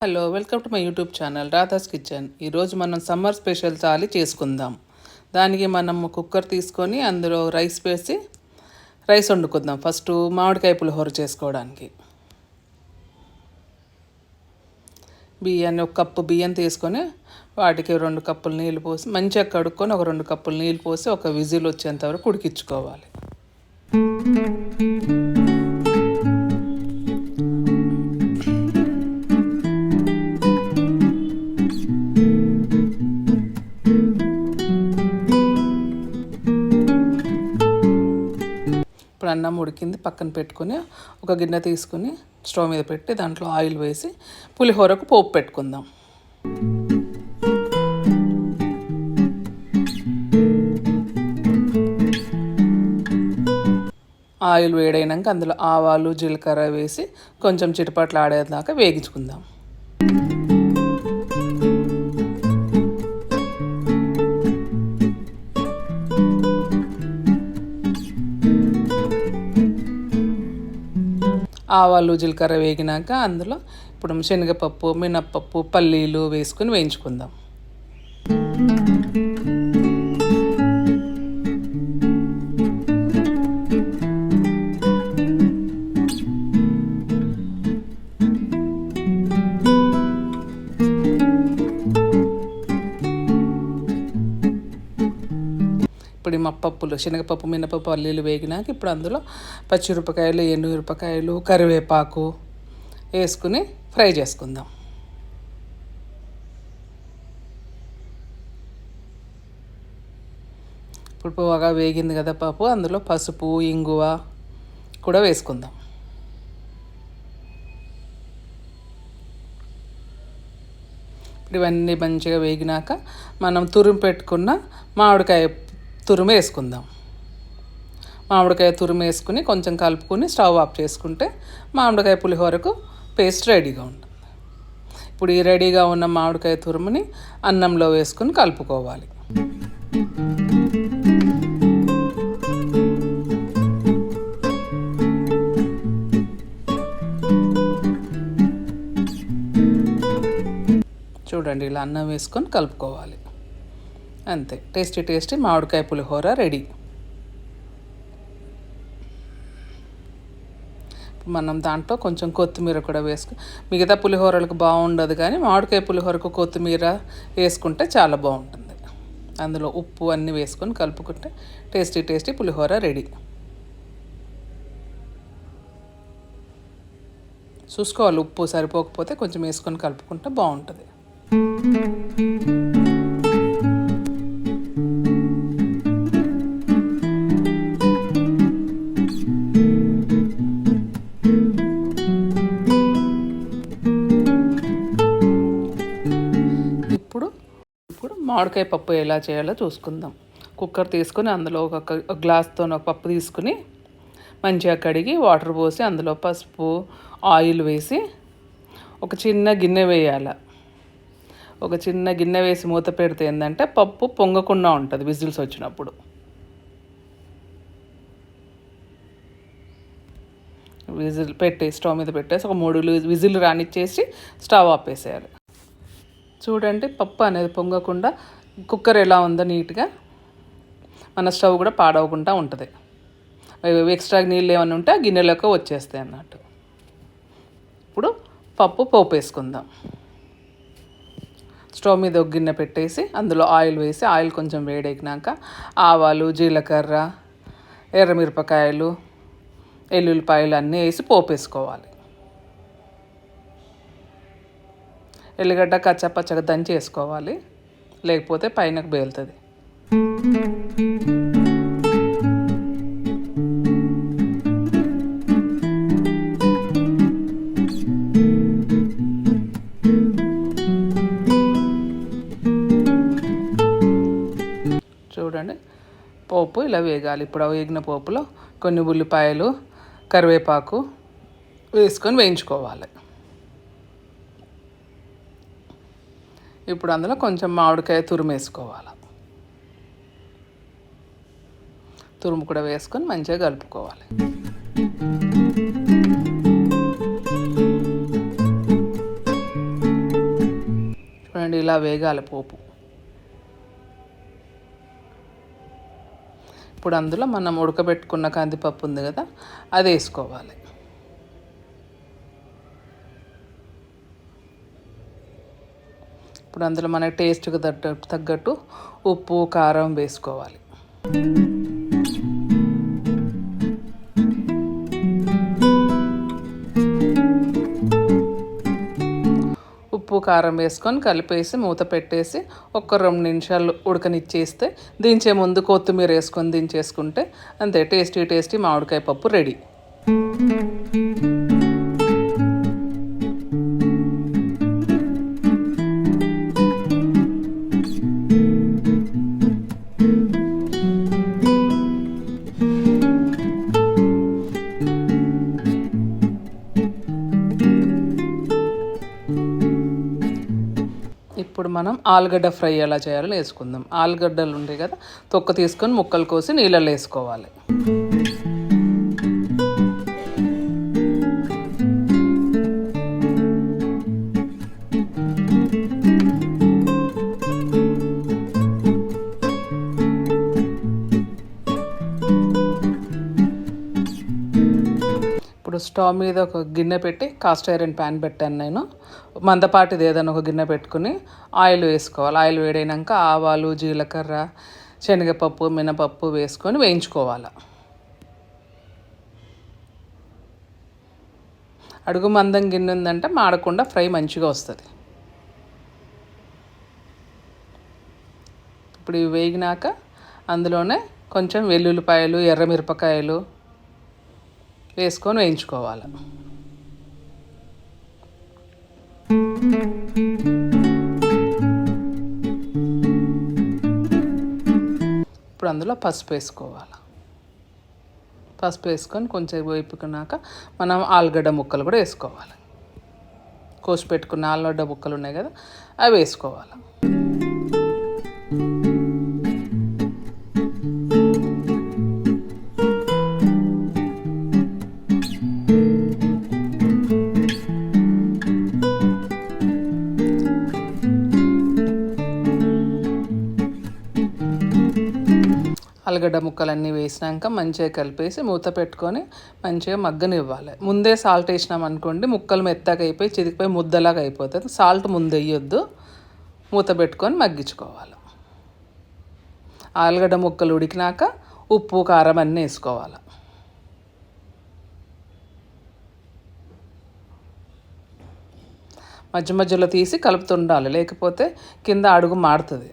Hello, welcome to my YouTube channel Radha's kitchen. ఈరోజు మనం summer special thali చేసుకుందాం. దానికి మనం కుక్కర్ తీసుకొని అందులో రైస్ వేసి రైస్ వండుకుందాం. ఫస్ట్ మామిడికాయ పులిహోర చేసుకోవడానికి బియ్యాన్ని ఒక కప్పు బియ్యం తీసుకొని వాటికి 2 కప్పులు నీళ్ళు పోసి మంచిగా కడుక్కొని ఒక 2 కప్పులు నీళ్ళు పోసి ఒక విజిల్ వచ్చేంత వరకు ఉడికించుకోవాలి. ఇప్పుడు అన్నం ఉడికింది, పక్కన పెట్టుకొని ఒక గిన్నె తీసుకుని స్టవ్ మీద పెట్టి దాంట్లో ఆయిల్ వేసి పులిహోరకు పోపు పెట్టుకుందాం. ఆయిల్ వేడైనాక అందులో ఆవాలు జీలకర్ర వేసి కొంచెం చిటపట్లు ఆడేదాకా వేగించుకుందాం. ఆవాలు జీలకర్ర వేగినాక అందులో ఇప్పుడు శనగపప్పు మినప్పప్పు పల్లీలు వేసుకుని వేయించుకుందాం. ఇప్పుడు ఈ పప్పులు శనగపప్పు మినపప్పు పల్లీలు వేగినాక ఇప్పుడు అందులో పచ్చిమిరపకాయలు ఎండుమిరపకాయలు కరివేపాకు వేసుకుని ఫ్రై చేసుకుందాం. ఇప్పుడు బాగా వేగింది కదా పప్పు, అందులో పసుపు ఇంగువ కూడా వేసుకుందాం. ఇప్పుడు ఇవన్నీ మంచిగా వేగినాక మనం తురుము పెట్టుకున్న మామిడికాయ తురుము వేసుకుందాం. మామిడికాయ తురుము వేసుకుని కొంచెం కలుపుకొని స్టవ్ ఆఫ్ చేసుకుంటే మామిడికాయ పులిహోరకు పేస్ట్ రెడీగా ఉంటుంది. ఇప్పుడు ఈ రెడీగా ఉన్న మామిడికాయ తురుముని అన్నంలో వేసుకుని కలుపుకోవాలి. చూడండి, ఇలా అన్నం వేసుకొని కలుపుకోవాలి. అంతే, టేస్టీ మామిడికాయ పులిహోర రెడీ. మనం దాంట్లో కొంచెం కొత్తిమీర కూడా మిగతా పులిహోరలకు బాగుండదు కానీ మామిడికాయ పులిహోరకు కొత్తిమీర వేసుకుంటే చాలా బాగుంటుంది. అందులో ఉప్పు అన్నీ వేసుకొని కలుపుకుంటే టేస్టీ పులిహోర రెడీ. చూసుకోవాలి, ఉప్పు సరిపోకపోతే కొంచెం వేసుకొని కలుపుకుంటే బాగుంటుంది. ఇప్పుడు మామిడికాయ పప్పు ఎలా చేయాలో చూసుకుందాం. కుక్కర్ తీసుకుని అందులో ఒక గ్లాస్తో ఒక పప్పు తీసుకుని మంచిగా కడిగి వాటర్ పోసి అందులో పసుపు ఆయిల్ వేసి ఒక చిన్న గిన్నె వేయాలి. ఒక చిన్న గిన్నె వేసి మూత పెడితే ఏంటంటే పప్పు పొంగకుండా ఉంటుంది విజిల్స్ వచ్చినప్పుడు. విజిల్ పెట్టి స్టవ్ మీద పెట్టేసి ఒక 3 విజిల్ రానిచ్చేసి స్టవ్ ఆపేసేయాలి. చూడండి, పప్పు అనేది పొంగకుండా కుక్కర్ ఎలా ఉందో నీట్గా మన స్టవ్ కూడా పాడవకుండా ఉంటుంది. ఎక్స్ట్రా నీళ్ళు ఏమైనా ఉంటే ఆ గిన్నెలోకి వచ్చేస్తాయి అన్నట్టు. ఇప్పుడు పోపు వేసుకుందాం. స్టవ్ మీద ఒక గిన్నె పెట్టేసి అందులో ఆయిల్ వేసి ఆయిల్ కొంచెం వేడెక్కినాక ఆవాలు జీలకర్ర ఎర్రమిరపకాయలు ఎల్లుల్లిపాయలు అన్నీ వేసి పోపు వేసుకోవాలి. ఎల్లిగడ్డ కచ్చపచ్చగా దంచి వేసుకోవాలి, లేకపోతే పైనకు బేలుతుంది. చూడండి, పోపు ఇలా వేగాలి. ఇప్పుడు వేగిన పోపులో కొన్ని ఉల్లిపాయలు కరివేపాకు వేసుకొని వేయించుకోవాలి. ఇప్పుడు అందులో కొంచెం మామిడికాయ తురుము వేసుకోవాలి. తురుము కూడా వేసుకొని మంచిగా కలుపుకోవాలి. చూడండి ఇలా వేగాలి పోపు. ఇప్పుడు అందులో మనం ఉడకబెట్టుకున్న కందిపప్పు ఉంది కదా, అది వేసుకోవాలి. ఇప్పుడు అందులో మన టేస్ట్కి తగ్గట్టు ఉప్పు కారం వేసుకోవాలి. ఉప్పు కారం వేసుకొని కలిపేసి మూత పెట్టేసి ఒక 2 నిమిషాలు ఉడకనిచ్చేస్తే దించే ముందు కొత్తిమీర వేసుకొని దించేసుకుంటే అంతే, టేస్టీ మామిడికాయ పప్పు రెడీ. ఇప్పుడు మనం ఆలుగడ్డ ఫ్రై ఎలా చేయాలో వేసుకుందాం. ఆలుగడ్డలు ఉంటాయి కదా, తొక్క తీసుకొని ముక్కలు కోసి నీళ్ళలో వేసుకోవాలి. ఇప్పుడు స్టవ్ మీద ఒక గిన్నె పెట్టి కాస్ట్ ఐరన్ ప్యాన్ పెట్టాను నేను. మందపాటిది ఏదైనా ఒక గిన్నె పెట్టుకుని ఆయిల్ వేసుకోవాలి. ఆయిల్ వేడైనాక ఆవాలు, జీలకర్ర, శనగపప్పు, మినపప్పు వేసుకొని వేయించుకోవాలి. అడుగు మందం గిన్నె ఉందంటే మాడకుండా ఫ్రై మంచిగా వస్తుంది. ఇప్పుడు ఇవి వేగినాక అందులోనే కొంచెం వెల్లుల్లిపాయలు, ఎర్రమిరపకాయలు వేసుకొని వేయించుకోవాలి. ఇప్పుడు అందులో పసుపు వేసుకోవాలి. పసుపు వేసుకొని కొంచెం వేపుకున్నాక మనం ఆలుగడ్డ ముక్కలు కూడా వేసుకోవాలి. కోసి పెట్టుకున్న ఆలుగడ్డ ముక్కలు ఉన్నాయి కదా, అవి వేసుకోవాలి. ఆలుగడ్డ ముక్కలన్నీ వేసినాక మంచిగా కలిపేసి మూత పెట్టుకొని మంచిగా మగ్గనివ్వాలి. ముందే సాల్ట్ వేసినాం అనుకోండి, ముక్కలు మెత్తగా అయిపోయి చితికిపోయి ముద్దలాగా అయిపోతుంది. సాల్ట్ ముందు వేయొద్దు, మూత పెట్టుకొని మగ్గించుకోవాలి. ఆలుగడ్డ ముక్కలు ఉడికినాక ఉప్పు కారం అన్నీ వేసుకోవాలి. మధ్యలో తీసి కలుపుతుండాలి, లేకపోతే కింద అడుగు మాడుతుంది.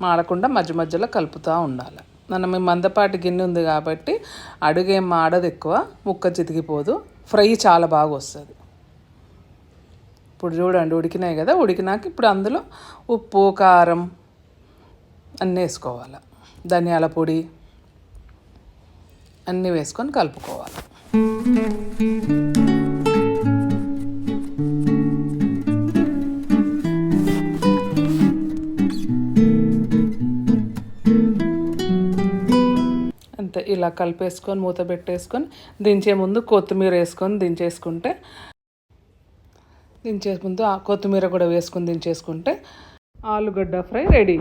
మాడకుండా మధ్యలో కలుపుతూ ఉండాలి. మనం మందపాటి గిన్నె ఉంది కాబట్టి అడుగేం మాడదు, ఎక్కువ ముక్క చితికిపోదు, ఫ్రై చాలా బాగా వస్తుంది. ఇప్పుడు చూడండి ఉడికినాయి కదా, ఉడికినాక ఇప్పుడు అందులో ఉప్పు కారం అన్నీ వేసుకోవాలి. ధనియాల పొడి అన్నీ వేసుకొని కలుపుకోవాలి. అంతే, ఇలా కలిపేసుకొని మూత పెట్టేసుకొని దించే ముందు కొత్తిమీర వేసుకొని దించేసుకుంటే, ముందు ఆ కొత్తిమీర కూడా వేసుకొని దించేసుకుంటే ఆలుగడ్డ ఫ్రై రెడీ.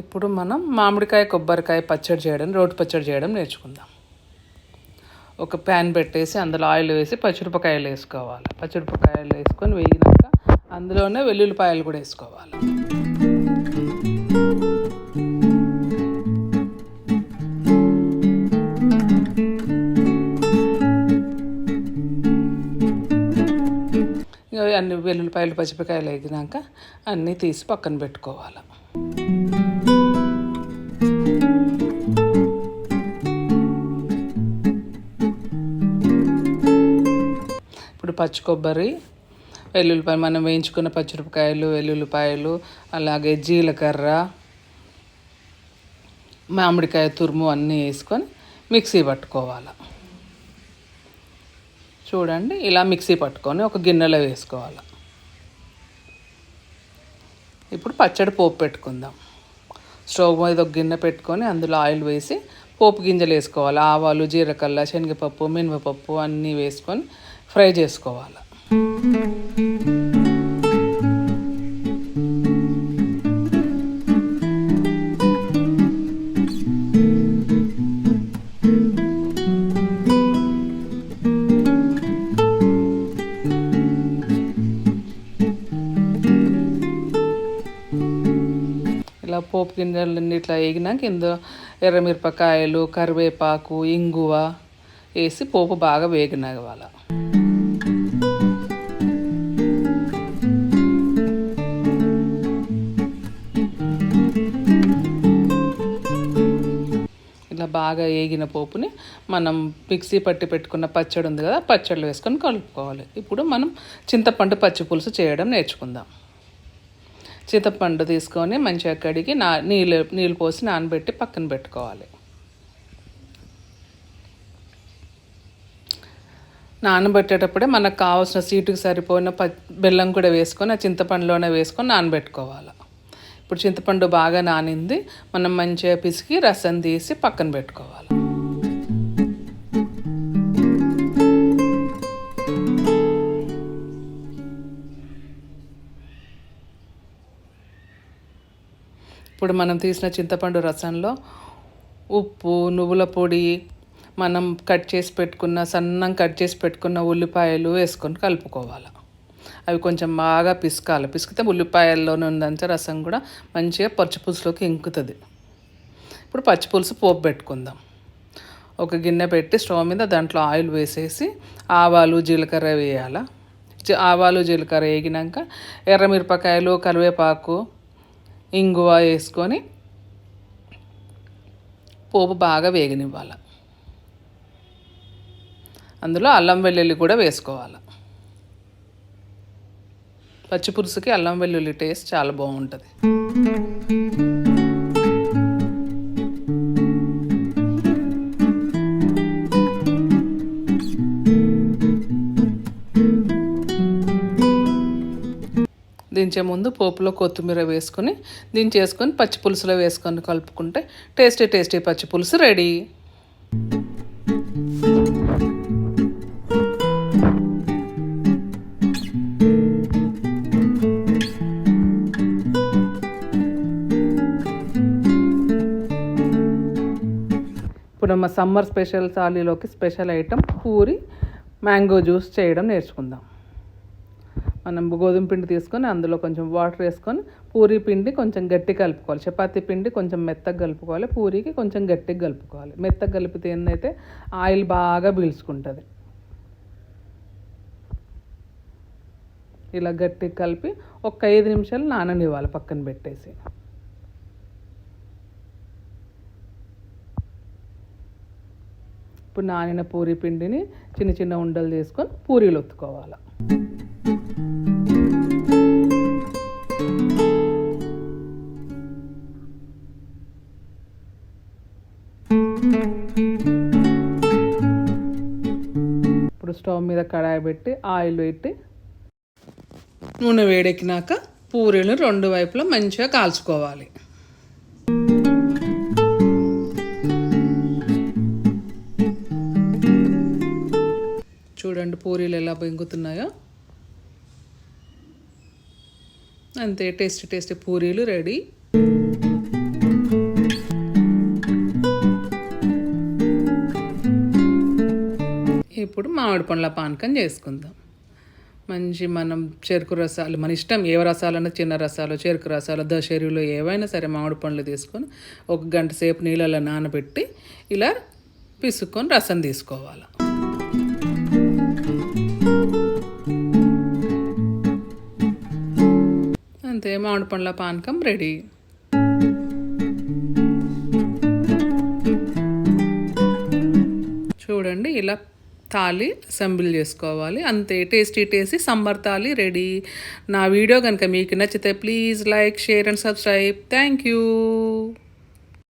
ఇప్పుడు మనం మామిడికాయ కొబ్బరికాయ పచ్చడి చేయడం, రోటి పచ్చడి చేయడం నేర్చుకుందాం. ఒక ప్యాన్ పెట్టేసి అందులో ఆయిల్ వేసి పచ్చిమిరపకాయలు వేసుకోవాలి. పచ్చిమిరపకాయలు వేసుకొని వేగినాక అందులోనే వెల్లుల్లిపాయలు కూడా వేసుకోవాలి. అన్ని వెల్లుల్లిపాయలు పచ్చిమిరపకాయలు వేగినాక అన్నీ తీసి పక్కన పెట్టుకోవాలి. ఇప్పుడు పచ్చి కొబ్బరి, వెల్లుల్లిపాయలు, మనం వేయించుకున్న పచ్చిమిరపకాయలు, వెల్లుల్లిపాయలు, అలాగే జీలకర్ర, మామిడికాయ తురుము అన్నీ వేసుకొని మిక్సీ పట్టుకోవాలి. చూడండి ఇలా మిక్సీ పట్టుకొని ఒక గిన్నెలో వేసుకోవాలి. ఇప్పుడు పచ్చడి పోపు పెట్టుకుందాం. స్టవ్ మీద ఒక గిన్నె పెట్టుకొని అందులో ఆయిల్ వేసి పోపు గింజలు వేసుకోవాలి. ఆవాలు, జీలకర్ర, శనగపప్పు, మినపప్పు అన్నీ వేసుకొని ఫ్రై చేసుకోవాలి. ఇలా పోపు గింజలన్నీ ఇట్లా వేగినాక ఇందులో ఎర్రమిరపకాయలు, కరివేపాకు, ఇంగువ వేసి పోపు బాగా వేగినవ్వాలి. ఇలా బాగా వేగిన పోపుని మనం మిక్సీ పట్టి పెట్టుకున్న పచ్చడి ఉంది కదా, పచ్చడిలో వేసుకొని కలుపుకోవాలి. ఇప్పుడు మనం చింతపండు పచ్చి పులుసు చేయడం నేర్చుకుందాం. చింతపండు తీసుకొని మంచిగా కడిగి నీళ్ళు పోసి నానబెట్టి పక్కన పెట్టుకోవాలి. నానబెట్టేటప్పుడే మనకు కావాల్సిన స్వీటుకి సరిపోయిన బెల్లం కూడా వేసుకొని ఆ చింతపండులోనే వేసుకొని నానబెట్టుకోవాలి. ఇప్పుడు చింతపండు బాగా నానింది, మనం మంచిగా పిసికి రసం తీసి పక్కన పెట్టుకోవాలి. ఇప్పుడు మనం తీసిన చింతపండు రసంలో ఉప్పు, నువ్వుల పొడి, మనం సన్నం కట్ చేసి పెట్టుకున్న ఉల్లిపాయలు వేసుకొని కలుపుకోవాలి. అవి కొంచెం బాగా పిసకాలి. పిసికితే ఉల్లిపాయల్లోనే ఉందంటే రసం కూడా మంచిగా పచ్చిపులుసులోకి ఇంకుతుంది. ఇప్పుడు పచ్చిపులుసు పోపు పెట్టుకుందాం. ఒక గిన్నె పెట్టి స్టవ్ మీద దాంట్లో ఆయిల్ వేసేసి ఆవాలు, జీలకర్ర వేయాలి. ఆవాలు, జీలకర్ర వేగినాక ఎర్రమిరపకాయలు, కరివేపాకు, ఇంగువ వేసుకొని పోపు బాగా వేగనివ్వాలి. అందులో అల్లం వెల్లుల్లి కూడా వేసుకోవాలి. పచ్చిపులుసుకి అల్లం వెల్లుల్లి టేస్ట్ చాలా బాగుంటుంది. దించే ముందు పోపులో కొత్తిమీర వేసుకొని దించేసుకొని పచ్చి పులుసులో వేసుకొని కలుపుకుంటే టేస్టీ పచ్చి పులుసు రెడీ. ఇప్పుడు మా సమ్మర్ స్పెషల్ థాలీలోకి special item puri mango juice చేయడం నేర్చుకుందాం. మనం గోధుమ పిండి తీసుకొని అందులో కొంచెం వాటర్ వేసుకొని పూరీ పిండి కొంచెం గట్టిగా కలుపుకోవాలి. చపాతీ పిండి కొంచెం మెత్తగా కలుపుకోవాలి. పూరీకి కొంచెం గట్టిగా కలుపుకోవాలి. మెత్తగా కలిపితే ఏంటంటే ఆయిల్ బాగా పీల్చుకుంటుంది. ఇలా గట్టిగా కలిపి ఒక 5 నిమిషాలు నాననివ్వాలి పక్కన పెట్టేసి. ఇప్పుడు నానిన పూరీ పిండిని చిన్న చిన్న ఉండలు చేసుకొని పూరీలు ఒత్తుకోవాలి. ఇప్పుడు స్టవ్ మీద కడాయి పెట్టి ఆయిల్ పెట్టి నూనె వేడెక్కినాక పూరీలు 2 వైపులా మంచిగా కాల్చుకోవాలి. చూడండి పూరీలు ఎలా బెంగుతున్నాయో. అంతే, టేస్టీ పూరీలు రెడీ. ఇప్పుడు మామిడి పండ్ల పానకం చేసుకుందాం. మనం చెరుకు రసాలు, మన ఇష్టం ఏ రసాలన్నా, చిన్న రసాలు, చెరుకు రసాలు, దశెరువులు ఏవైనా సరే మామిడి పండ్లు తీసుకొని 1 గంట సేపు నీళ్ళలో నానబెట్టి ఇలా పిసుక్కొని రసం తీసుకోవాలి. అంతే, మామిడి పండ్ల పానకం రెడీ. చూడండి ఇలా తాలి అసెంబుల్ చేసుకోవాలి. అంతే, టేస్టీ సమ్మర్ తాలి రెడీ. నా వీడియో కనుక మీకు నచ్చితే please like, share and subscribe. Thank you.